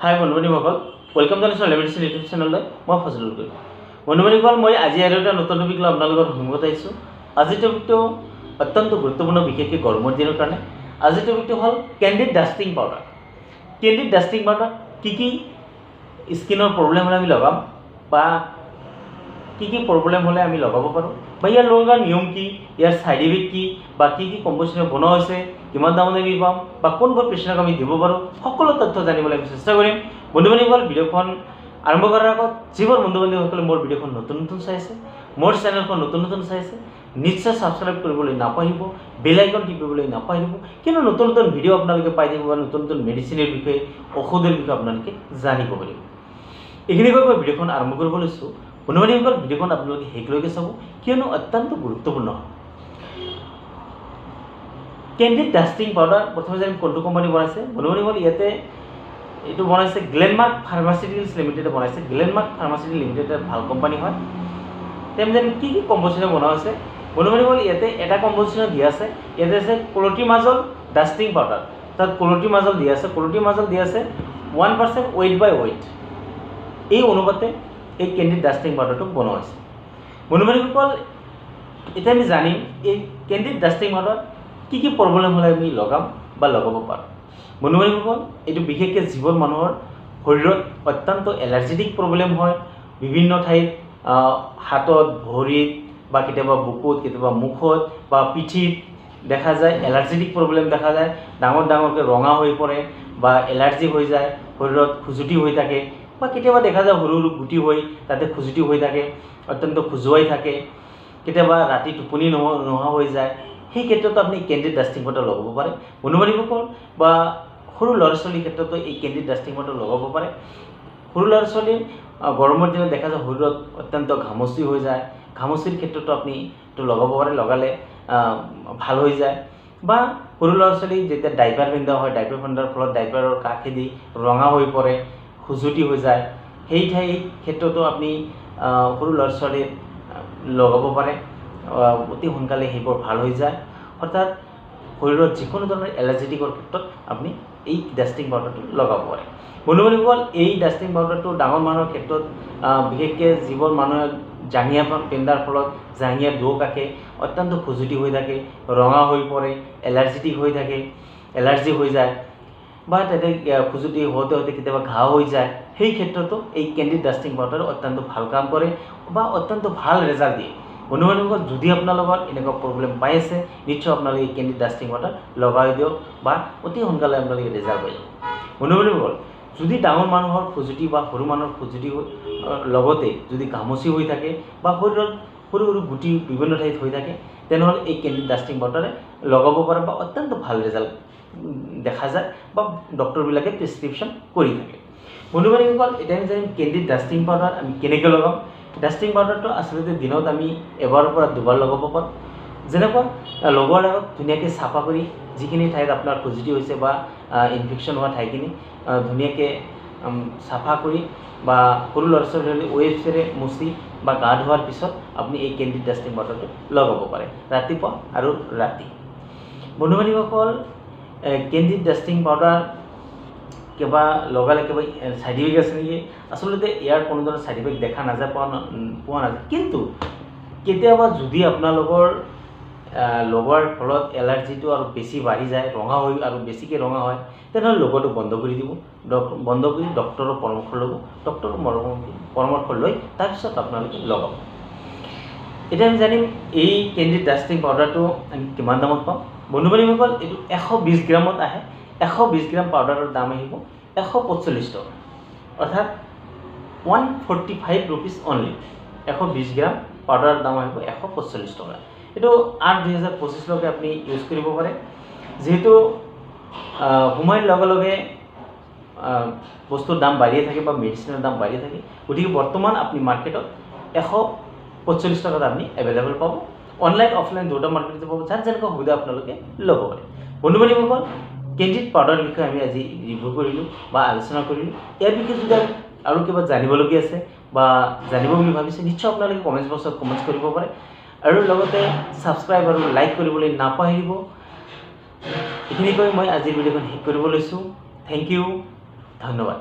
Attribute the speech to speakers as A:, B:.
A: হাই বন্ধুবান্ধৱীসকল, welcome জনাইছোঁ লেমেডিচিন YouTube চেনেললৈ। মই ফজলুল গগৈ। বন্ধুবান্ধৱীসকল, মই আজি আৰু এটা নতুন টপিক লৈ আপোনালোকৰ সন্মুখত আহিছোঁ। আজিৰ টপিকটো অত্যন্ত গুৰুত্বপূৰ্ণ, বিশেষকৈ গৰমৰ দিনৰ কাৰণে। আজিৰ টপিকটো হ'ল candid dusting powder. Candid dusting powder কি স্কিনৰ প্ৰব্লেম হ'লে আমি লগাম বা কি প্ৰব্লেম হ'লে আমি লগাব পাৰোঁ বা ইয়াৰ লগোৱাৰ নিয়ম কি, ইয়াৰ ছাইড ইফেক্ট কি বা কি কম্পজিশ্যনে বনোৱা হৈছে, কিমান দামত আমি পাম বা কোনবোৰ পেচেণ্টক আমি দিব পাৰোঁ, সকলো তথ্য জানিবলৈ আমি চেষ্টা কৰিম। বন্ধুবান্ধৱীসকল, ভিডিঅ'খন আৰম্ভ কৰাৰ আগত যিবোৰ বন্ধুবান্ধৱীসকলে মোৰ ভিডিঅ'খন নতুন চাই আছে, মোৰ চেনেলখন নতুন চাই আছে, নিশ্চয় ছাবস্ক্ৰাইব কৰিবলৈ নাপাহৰিব, বেল আইকন টিপিবলৈ নাপাহৰিব। কিন্তু নতুন ভিডিঅ' আপোনালোকে পাই থাকিব বা নতুন মেডিচিনৰ বিষয়ে, ঔষধৰ বিষয়ে আপোনালোকে জানিব পাৰিব। এইখিনি কৈ মই ভিডিঅ'খন আৰম্ভ কৰিব লৈছোঁ। বন্ধুবান্ধৱীসকল, ভিডিঅ'খন আপোনালোকে শেষলৈকে চাব, কিয়নো অত্যন্ত গুৰুত্বপূৰ্ণ হয়। কেণ্ডিড ডাষ্টিং পাউডাৰ প্ৰথমে যে কোনটো কোম্পানী বনাইছে, বন্ধুবান্ধৱীসকল, ইয়াতে এইটো বনাইছে গ্লেনমাৰ্ক ফাৰ্মাচিউটিকেলছ লিমিটেডে বনাইছে। গ্লেনমাৰ্ক ফাৰ্মাচিউটিকেলছ লিমিটেড ভাল কোম্পানী হয়। তেমনি কি কম্পজিশ্যনে বনোৱা হৈছে, বন্ধুবান্ধৱীসকল, ইয়াতে এটা কম্পজিশ্যন দিয়া আছে। ইয়াতে আছে ক্ল'ট্ৰিমাজল ডাষ্টিং পাউডাৰ। তাত ক্ল'ট্ৰিমাজল দিয়া আছে। ক্ল'ট্ৰিমাজল দিয়া আছে 1% ৱেইট বাই ৱেইট। এই অনুপাতে এই কেণ্ডিড ডাষ্টিং পাউডাৰটো বনোৱা হৈছে। বন্ধুবান্ধৱীসকল, এতিয়া আমি জানিম এই কেণ্ডিড ডাষ্টিং পাউডাৰ কি প্ৰব্লেম হ'লে আমি লগাম বা লগাব পাৰোঁ। বন্ধুবান্ধৱীসকল, এইটো বিশেষকৈ যিবোৰ মানুহৰ শৰীৰত অত্যন্ত এলাৰ্জেটিক প্ৰব্লেম হয়, বিভিন্ন ঠাইত হাতত, ভৰিত বা কেতিয়াবা বুকুত, কেতিয়াবা মুখত বা পিঠিত দেখা যায় এলাৰ্জেটিক প্ৰব্লেম দেখা যায়। ডাঙৰকৈ ৰঙা হৈ পৰে বা এলাৰ্জি হৈ যায়, শৰীৰত খুজুতি হৈ থাকে বা কেতিয়াবা দেখা যায় সৰু গুটি হৈ তাতে খুজুতি হৈ থাকে, অত্যন্ত খজুৱাই থাকে, কেতিয়াবা ৰাতি টোপনি নোহোৱা হৈ যায়। সেই ক্ষেত্ৰতো আপুনি কেণ্ডিড ডাষ্টিং পাউডাৰ লগাব পাৰে। বন্ধুবান্ধৱীসকল, বা সৰু ল'ৰা ছোৱালীৰ ক্ষেত্ৰতো এই কেণ্ডিড ডাষ্টিং পাউডাৰ লগাব পাৰে। সৰু ল'ৰা ছোৱালীৰ গৰমৰ দিনত দেখা যায় শৰীৰত অত্যন্ত ঘামচি হৈ যায়। ঘামচিৰ ক্ষেত্ৰতো আপুনি এইটো লগাব পাৰে, লগালে ভাল হৈ যায়। বা সৰু ল'ৰা ছোৱালী যেতিয়া ডাইপাৰ পিন্ধা হয়, ডাইপাৰ পিন্ধাৰ ফলত ডাইপাৰৰ কাষেদি ৰঙা হৈ পৰে, খুজুতি হৈ যায়, সেই ক্ষেত্ৰতো আপুনি সৰু ল'ৰা ছোৱালীৰ লগাব পাৰে। অতি সোনকালে সেইবোৰ ভাল হৈ যায়। অৰ্থাৎ শৰীৰত যিকোনো ধৰণৰ এলাৰ্জেটিকৰ ক্ষেত্ৰত আপুনি এই ডাষ্টিং পাউডাৰটো লগাব পাৰে। বন্ধুবান্ধৱীসকল, এই ডাষ্টিং পাউডাৰটো ডাঙৰ মানুহৰ ক্ষেত্ৰত, বিশেষকৈ যিবোৰ মানুহে জাঙিয়া পিন্ধাৰ ফলত জাঙিয়াৰ দুয়োকাষে অত্যন্ত খুজুতি হৈ থাকে, ৰঙা হৈ পৰে, এলাৰ্জেটিক হৈ থাকে, এলাৰ্জি হৈ যায় বা তাতে খুজুতি হওঁতে কেতিয়াবা ঘাঁ হৈ যায়, সেই ক্ষেত্ৰতো এই কেণ্ডিড ডাষ্টিং পাউডাৰ অত্যন্ত ভাল কাম কৰে বা অত্যন্ত ভাল ৰেজাল্ট দিয়ে। বন্ধুবান্ধৱীসকল, যদি আপোনালোকৰ এনেকুৱা প্ৰব্লেম পাই আছে, নিশ্চয় আপোনালোকে এই কেণ্ডিড ডাষ্টিং পাউডাৰ লগাই দিয়ক বা অতি সোনকালে আপোনালোকে ৰেজাল্ট পাই যাব। বন্ধুবান্ধৱীসকল, যদি ডাঙৰ মানুহৰ খুজুতি বা সৰু মানুহৰ খুজুতি লগতে যদি ঘামচি হৈ থাকে বা শৰীৰত সৰু গুটি বিভিন্ন ঠাইত হৈ থাকে, তেনেহ'লে এই কেণ্ডিড ডাষ্টিং পাউডাৰে লগাব পাৰে বা অত্যন্ত ভাল ৰেজাল্ট দেখা যায় বা ডক্টৰবিলাকে প্ৰেছক্ৰিপশ্যন কৰি থাকে। বন্ধুবান্ধৱীসকল, এতিয়া আমি জানিম কেণ্ডিড ডাষ্টিং পাউডাৰ আমি কেনেকৈ লগাম। ডাষ্টিং পাউডাৰটো আচলতে দিনত আমি এবাৰৰ পৰা দুবাৰ লগাব পাৰোঁ। যেনেকুৱা লগোৱাৰ আগত ধুনীয়াকৈ চাফা কৰি, যিখিনি ঠাইত আপোনাৰ খুজুতি হৈছে বা ইনফেকশ্যন হোৱা ঠাইখিনি ধুনীয়াকৈ চাফা কৰি বা সৰু ল'ৰা ছোৱালী ৱেপছেৰে মুচি বা গা ধোৱাৰ পিছত আপুনি এই কেণ্ডিড ডাষ্টিং পাউডাৰটো লগাব পাৰে, ৰাতিপুৱা আৰু ৰাতি। বন্ধুবান্ধৱীসকল, কেণ্ডিড ডাষ্টিং পাউডাৰ কিবা লগালে কিবা ছাইড ইফেক্ট আছে নেকি? আচলতে ইয়াৰ কোনো ধৰণৰ ছাইড ইফেক্ট দেখা নাযায়, পোৱা নাযায়। কিন্তু কেতিয়াবা যদি আপোনালোকৰ লগোৱাৰ ফলত এলাৰ্জিটো আৰু বেছি বাঢ়ি যায়, ৰঙা হৈ আৰু বেছিকৈ ৰঙা হয়, তেনেহ'লে লগোৱাটো বন্ধ কৰি দিব। বন্ধ কৰি ডক্টৰৰ পৰামৰ্শ ল'ব। ডক্টৰৰ পৰামৰ্শ লৈ তাৰপিছত আপোনালোকে লগাব। এতিয়া আমি জানিম এই কেণ্ডিড ডাষ্টিং পাউডাৰটো আমি কিমান দামত পাম। বন্ধুবান্ধৱীসকল, এইটো 120 গ্ৰামত আহে। 120 গ্ৰাম পাউডাৰৰ দাম আহিব 145 টকা, অৰ্থাৎ 145 ৰুপিজ অনলি। 120 গ্ৰাম পাউডাৰৰ দাম আহিব 145 টকা। এইটো 8-2025লৈকে আপুনি ইউজ কৰিব পাৰে। যিহেতু সময়ৰ লগে লগে বস্তুৰ দাম বাঢ়িয়ে থাকে বা মেডিচিনৰ দাম বাঢ়িয়ে থাকে, গতিকে বৰ্তমান আপুনি মাৰ্কেটত 145 টকাত আপুনি এভেইলেবল পাব। অনলাইন অফলাইন দুটা মাৰ্কেটতে পাব, যাৰ যেনেকুৱা সুবিধা আপোনালোকে ল'ব পাৰে। বন্ধুবান্ধৱীসকল, কেণ্ডিড পাউডাৰৰ বিষয়ে আমি আজি ৰিভিউ কৰিলোঁ বা আলোচনা কৰিলোঁ। ইয়াৰ বিষয়ে যদি আৰু কিবা জানিবলগীয়া আছে বা জানিব বুলি ভাবিছে, নিশ্চয় আপোনালোকে কমেণ্টছ বক্সত কমেণ্টছ কৰিব পাৰে আৰু লগতে ছাবস্ক্ৰাইব আৰু লাইক কৰিবলৈ নাপাহৰিব। এইখিনি কৈ মই আজিৰ ভিডিঅ'খন শেষ কৰিব লৈছোঁ। থেংক ইউ, ধন্যবাদ।